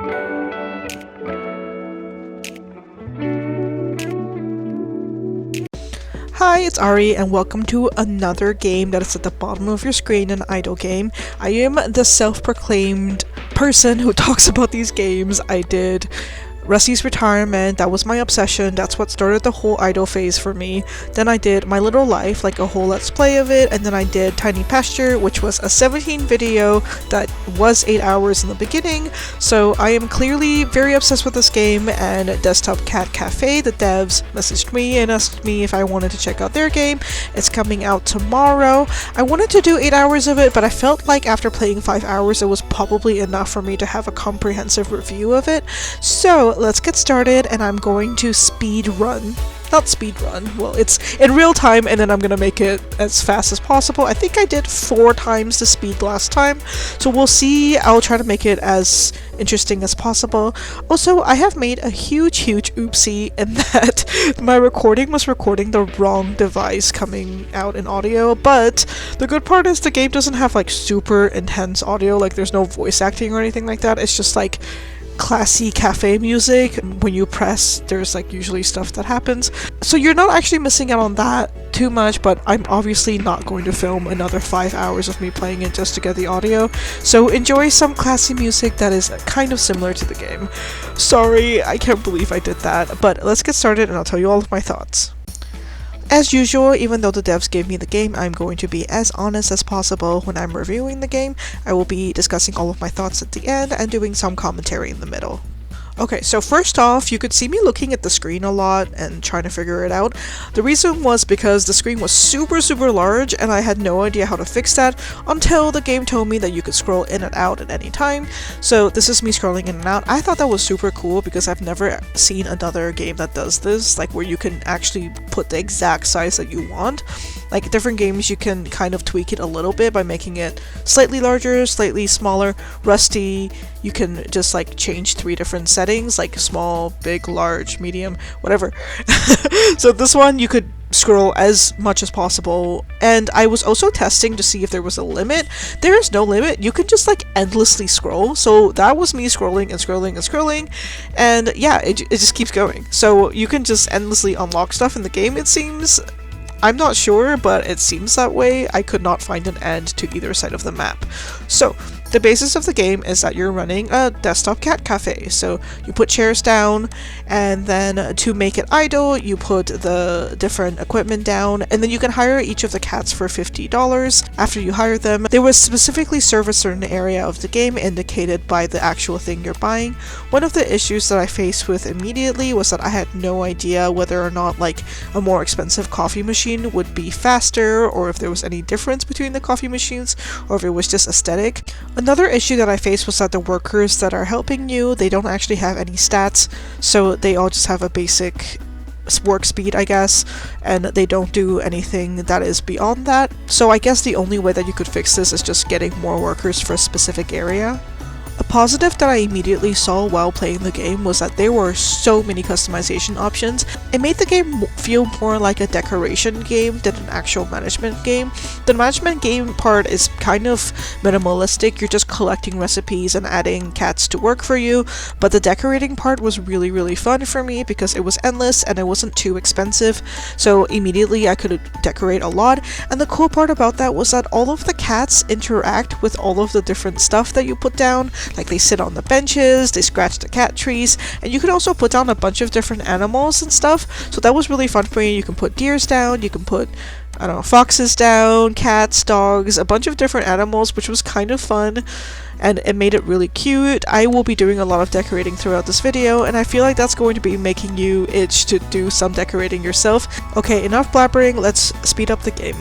Hi, it's Ari, and welcome to another game that is at the bottom of your screen, an idle game. I am the self-proclaimed person who talks about these games. I did Rusty's Retirement, that was my obsession, that's what started the whole idle phase for me. Then I did My Little Life, like a whole let's play of it, and then I did Tiny Pasture, which was a 17 video that was 8 hours in the beginning, so I am clearly very obsessed with this game, and Desktop Cat Café, the devs, messaged me and asked me if I wanted to check out their game. It's coming out tomorrow. I wanted to do 8 hours of it, but I felt like after playing 5 hours it was probably enough for me to have a comprehensive review of it. So let's get started, and I'm going to speed run. Not speed run, well, it's in real time, and then I'm gonna make it as fast as possible. I think I did 4 times the speed last time, so we'll see. I'll try to make it as interesting as possible. Also, I have made a huge oopsie in that my recording was recording the wrong device coming out in audio, but the good part is the game doesn't have like super intense audio, like there's no voice acting or anything like that. It's just like classy cafe music. When you press, there's like usually stuff that happens, so you're not actually missing out on that too much, but I'm obviously not going to film another 5 hours of me playing it just to get the audio, so enjoy some classy music that is kind of similar to the game. Sorry, I can't believe I did that, but let's get started and I'll tell you all of my thoughts. As usual, even though the devs gave me the game, I'm going to be as honest as possible when I'm reviewing the game. I will be discussing all of my thoughts at the end and doing some commentary in the middle. Okay, so first off, you could see me looking at the screen a lot and trying to figure it out. The reason was because the screen was super large and I had no idea how to fix that until the game told me that you could scroll in and out at any time. So this is me scrolling in and out. I thought that was super cool because I've never seen another game that does this, like where you can actually put the exact size that you want. Like different games you can kind of tweak it a little bit by making it slightly larger, slightly smaller. Rusty, you can just like change 3 different settings, like small, big, large, medium, whatever. So this one you could scroll as much as possible, and I was also testing to see if there was a limit. There is no limit. You can just like endlessly scroll, so that was me scrolling and scrolling and scrolling, and yeah, it just keeps going. So you can just endlessly unlock stuff in the game, it seems. I'm not sure, but it seems that way. I could not find an end to either side of the map. So the basis of the game is that you're running a Desktop Cat Cafe. So you put chairs down, and then to make it idle, you put the different equipment down, and then you can hire each of the cats for $50. After you hire them, they will specifically serve a certain area of the game indicated by the actual thing you're buying. One of the issues that I faced with immediately was that I had no idea whether or not like a more expensive coffee machine would be faster, or if there was any difference between the coffee machines, or if it was just aesthetic. Another issue that I faced was that the workers that are helping you, they don't actually have any stats, so they all just have a basic work speed, I guess, and they don't do anything that is beyond that. So I guess the only way that you could fix this is just getting more workers for a specific area. A positive that I immediately saw while playing the game was that there were so many customization options. It made the game feel more like a decoration game than an actual management game. The management game part is kind of minimalistic. You're just collecting recipes and adding cats to work for you, but the decorating part was really fun for me because it was endless and it wasn't too expensive, so immediately I could decorate a lot. And the cool part about that was that all of the cats interact with all of the different stuff that you put down. Like they sit on the benches, they scratch the cat trees, and you can also put down a bunch of different animals and stuff, so that was really fun for me. You can put deers down, you can put, I don't know, foxes down, cats, dogs, a bunch of different animals, which was kind of fun, and it made it really cute. I will be doing a lot of decorating throughout this video, and I feel like that's going to be making you itch to do some decorating yourself. Okay, enough blabbering, let's speed up the game.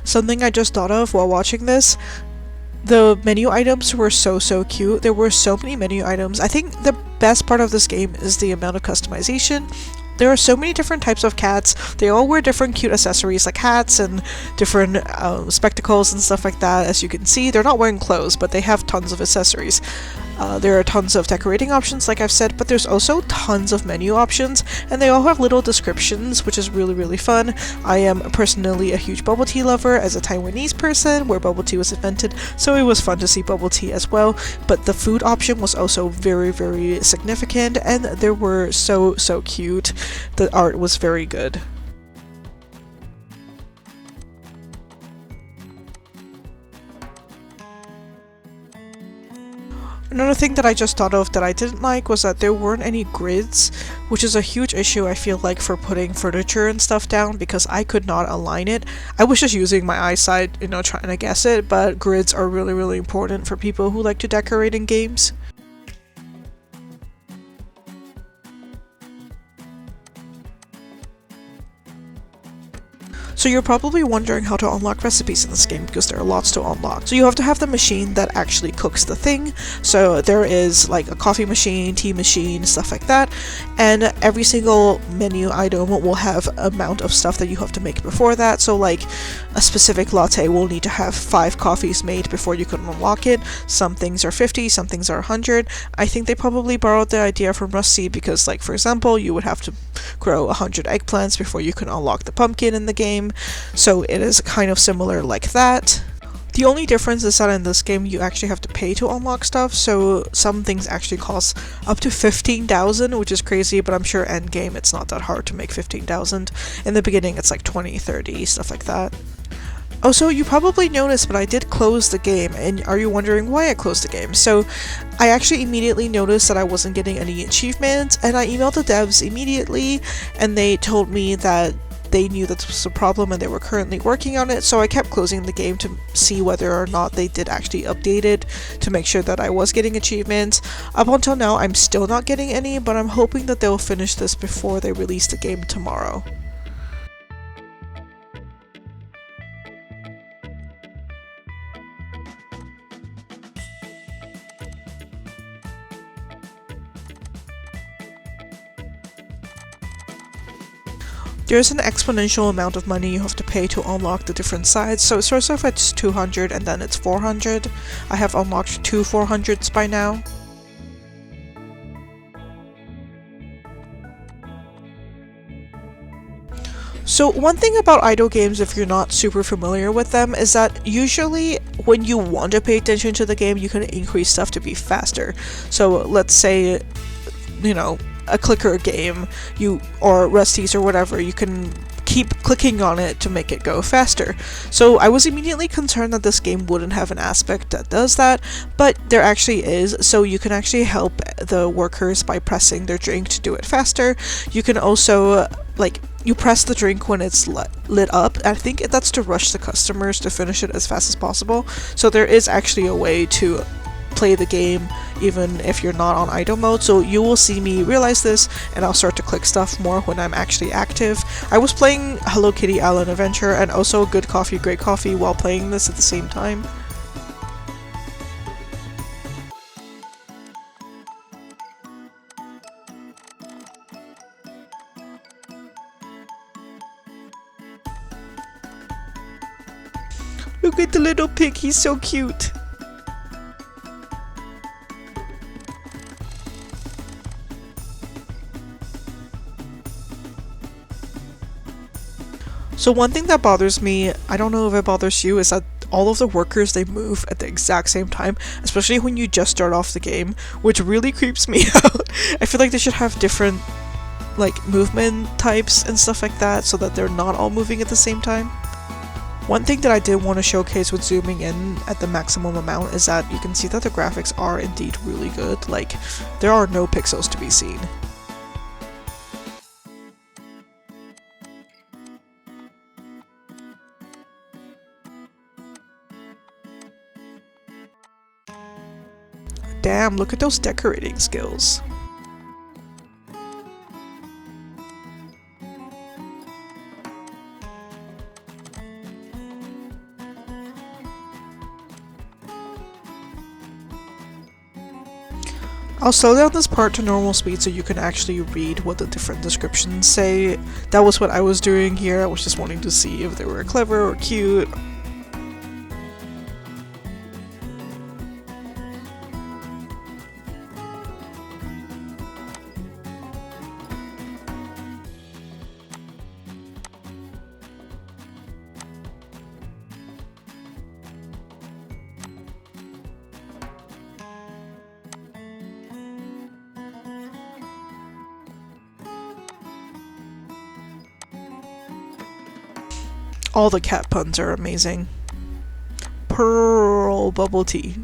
Something I just thought of while watching this, the menu items were so cute. There were so many menu items. I think the best part of this game is the amount of customization. There are so many different types of cats. They all wear different cute accessories like hats and different spectacles and stuff like that. As you can see, they're not wearing clothes, but they have tons of accessories. There are tons of decorating options, like I've said, but there's also tons of menu options, and they all have little descriptions, which is really fun. I am personally a huge bubble tea lover as a Taiwanese person, where bubble tea was invented, so it was fun to see bubble tea as well. But the food option was also very significant, and they were so cute. The art was very good. Another thing that I just thought of that I didn't like was that there weren't any grids, which is a huge issue I feel like for putting furniture and stuff down, because I could not align it. I was just using my eyesight, you know, trying to guess it, but grids are really important for people who like to decorate in games. So you're probably wondering how to unlock recipes in this game, because there are lots to unlock. So you have to have the machine that actually cooks the thing. So there is like a coffee machine, tea machine, stuff like that. And every single menu item will have amount of stuff that you have to make before that. So like a specific latte will need to have 5 coffees made before you can unlock it. Some things are 50, some things are 100. I think they probably borrowed the idea from Rusty, because like for example, you would have to grow 100 eggplants before you can unlock the pumpkin in the game. So it is kind of similar like that. The only difference is that in this game you actually have to pay to unlock stuff, so some things actually cost up to 15,000, which is crazy, but I'm sure endgame it's not that hard to make 15,000. In the beginning it's like 20, 30, stuff like that. Also, you probably noticed, but I did close the game, and are you wondering why I closed the game? So, I actually immediately noticed that I wasn't getting any achievements, and I emailed the devs immediately, and they told me that they knew that this was a problem and they were currently working on it, so I kept closing the game to see whether or not they did actually update it to make sure that I was getting achievements. Up until now, I'm still not getting any, but I'm hoping that they'll finish this before they release the game tomorrow. There's an exponential amount of money you have to pay to unlock the different sides, so it starts off at 200 and then it's 400. I have unlocked 2 400s by now. So one thing about idle games, if you're not super familiar with them, is that usually when you want to pay attention to the game, you can increase stuff to be faster. So let's say, you know, a clicker game, or Rusty's or whatever, you can keep clicking on it to make it go faster. So I was immediately concerned that this game wouldn't have an aspect that does that, but there actually is. So you can actually help the workers by pressing their drink to do it faster. You can also, like, you press the drink when it's lit up. I think that's to rush the customers to finish it as fast as possible. So there is actually a way to play the game even if you're not on idle mode, so you will see me realize this and I'll start to click stuff more when I'm actually active. I was playing Hello Kitty Island Adventure and also Good Coffee Great Coffee while playing this at the same time. Look at the little pig, he's so cute! So one thing that bothers me, I don't know if it bothers you, is that all of the workers, they move at the exact same time, especially when you just start off the game, which really creeps me out. I feel like they should have different, like, movement types and stuff like that, so that they're not all moving at the same time. One thing that I did want to showcase with zooming in at the maximum amount is that you can see that the graphics are indeed really good. Like, there are no pixels to be seen. Damn, look at those decorating skills. I'll slow down this part to normal speed so you can actually read what the different descriptions say. That was what I was doing here. I was just wanting to see if they were clever or cute. All the cat puns are amazing. Pearl bubble tea.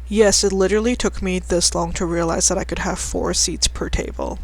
Yes, it literally took me this long to realize that I could have 4 seats per table.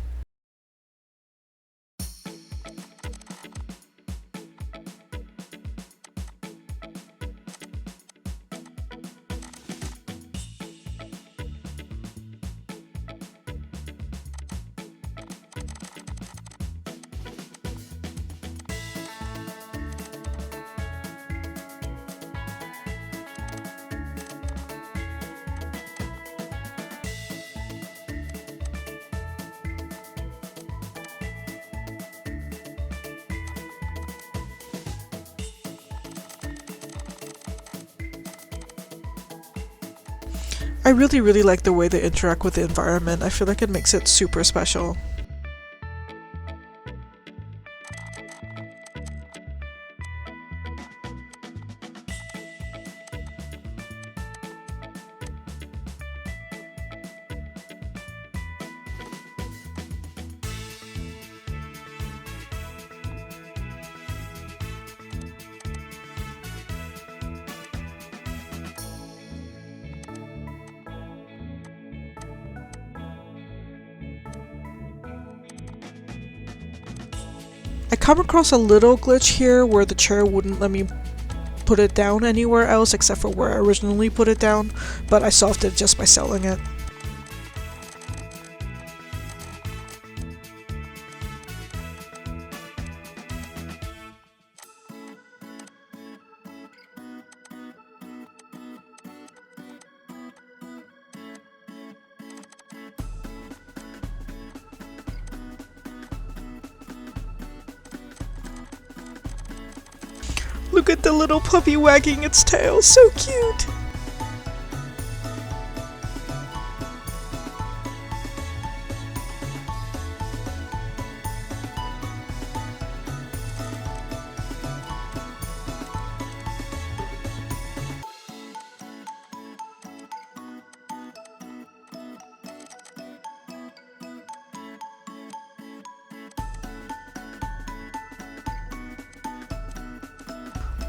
I really like the way they interact with the environment. I feel like it makes it super special. I come across a little glitch here where the chair wouldn't let me put it down anywhere else except for where I originally put it down, but I solved it just by selling it. Look at the little puppy wagging its tail, so cute!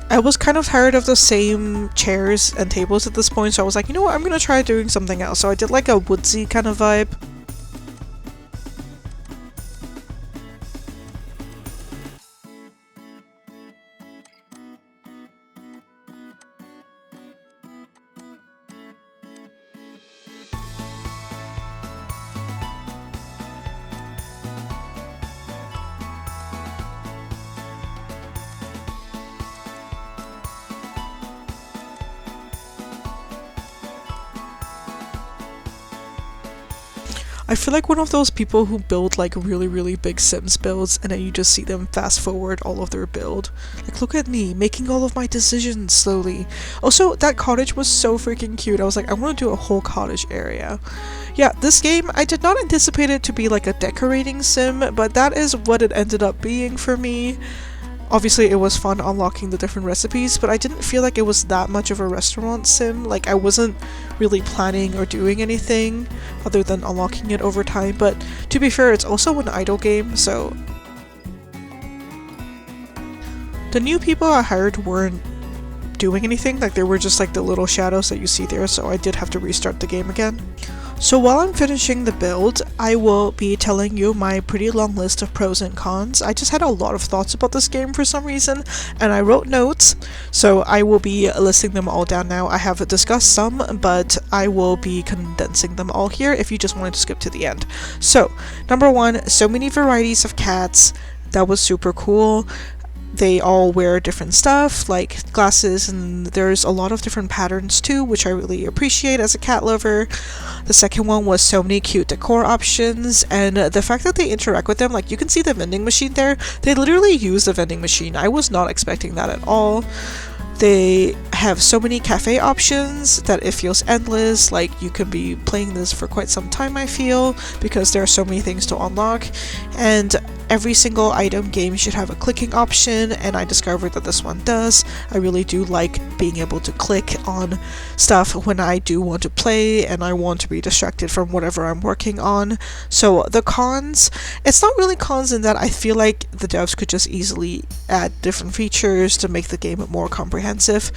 I was kind of tired of the same chairs and tables at this point, so I was like, you know what, I'm gonna try doing something else. So I did like a woodsy kind of vibe. I feel like one of those people who build like really big Sims builds and then you just see them fast forward all of their build. Like, look at me making all of my decisions slowly. Also, that cottage was so freaking cute. I was like, I want to do a whole cottage area. Yeah, this game, I did not anticipate it to be like a decorating sim, but that is what it ended up being for me. Obviously, it was fun unlocking the different recipes, but I didn't feel like it was that much of a restaurant sim. Like, I wasn't really planning or doing anything other than unlocking it over time, but to be fair, it's also an idle game, so... The new people I hired weren't doing anything, like they were just like the little shadows that you see there, so I did have to restart the game again. So while I'm finishing the build, I will be telling you my pretty long list of pros and cons. I just had a lot of thoughts about this game for some reason, and I wrote notes, so I will be listing them all down now. I have discussed some, but I will be condensing them all here if you just wanted to skip to the end. So, number one, so many varieties of cats. That was super cool. They all wear different stuff, like glasses, and there's a lot of different patterns too, which I really appreciate as a cat lover. The second one was so many cute decor options, and the fact that they interact with them, like you can see the vending machine there, they literally use the vending machine. I was not expecting that at all. They have so many cafe options that it feels endless, like you could be playing this for quite some time, I feel, because there are so many things to unlock. And every single item game should have a clicking option, and I discovered that this one does. I really do like being able to click on stuff when I do want to play and I want to be distracted from whatever I'm working on. So the cons, it's not really cons in that I feel like the devs could just easily add different features to make the game more comprehensive.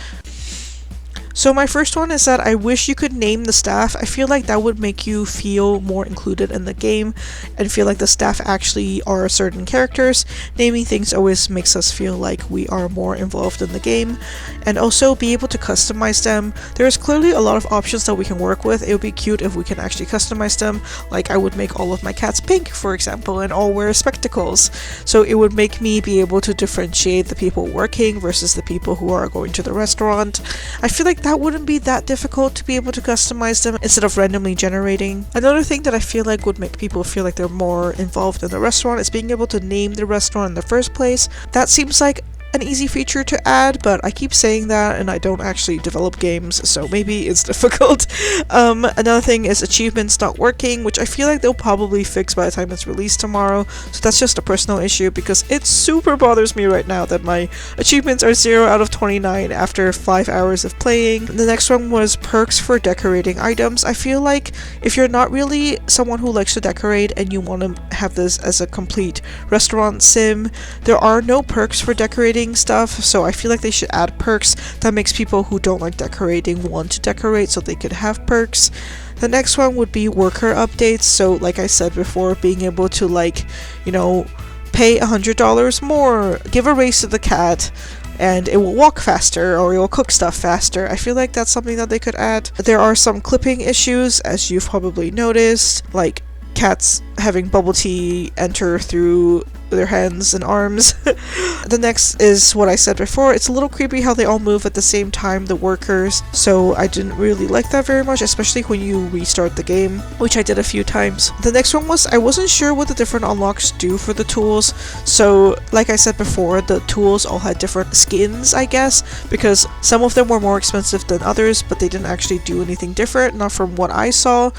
So my first one is that I wish you could name the staff. I feel like that would make you feel more included in the game and feel like the staff actually are certain characters. Naming things always makes us feel like we are more involved in the game, and also be able to customize them. There's clearly a lot of options that we can work with. It would be cute if we can actually customize them. Like I would make all of my cats pink, for example, and all wear spectacles. So it would make me be able to differentiate the people working versus the people who are going to the restaurant. I feel like that wouldn't be that difficult to be able to customize them instead of randomly generating. Another thing that I feel like would make people feel like they're more involved in the restaurant is being able to name the restaurant in the first place. That seems like an easy feature to add, but I keep saying that and I don't actually develop games, so maybe it's difficult. Another thing is achievements not working, which I feel like they'll probably fix by the time it's released tomorrow, so that's just a personal issue because it super bothers me right now that my achievements are 0 out of 29 after 5 hours of playing. The next one was perks for decorating items. I feel like if you're not really someone who likes to decorate and you want to have this as a complete restaurant sim, there are no perks for decorating stuff, so I feel like they should add perks that makes people who don't like decorating want to decorate so they could have perks. The next one would be worker updates, so like I said before, being able to pay $100 more, give a raise to the cat, and it will walk faster or it will cook stuff faster. I feel like that's something that they could add. There are some clipping issues, as you've probably noticed, like cats having bubble tea enter through their hands and arms. The next is what I said before. It's a little creepy how they all move at the same time, the workers, so I didn't really like that very much, especially when you restart the game, which I did a few times. The next one was I wasn't sure what the different unlocks do for the tools, so like I said before, the tools all had different skins, I guess, because some of them were more expensive than others, but they didn't actually do anything different, not from what I saw.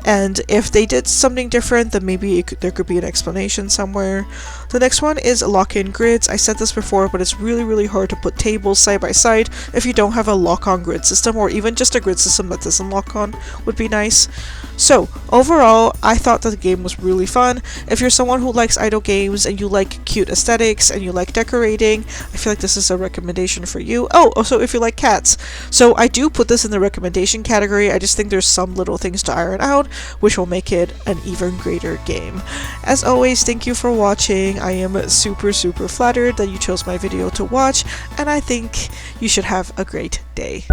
And if they did something different, then maybe there could be an explanation somewhere. The next one is lock-in grids. I said this before, but it's really hard to put tables side by side if you don't have a lock-on grid system, or even just a grid system that doesn't lock on would be nice. So, overall, I thought that the game was really fun. If you're someone who likes idle games and you like cute aesthetics and you like decorating, I feel like this is a recommendation for you. Oh, also if you like cats. So I do put this in the recommendation category. I just think there's some little things to iron out, which will make it an even greater game. As always, thank you for watching. I am super flattered that you chose my video to watch, and I think you should have a great day.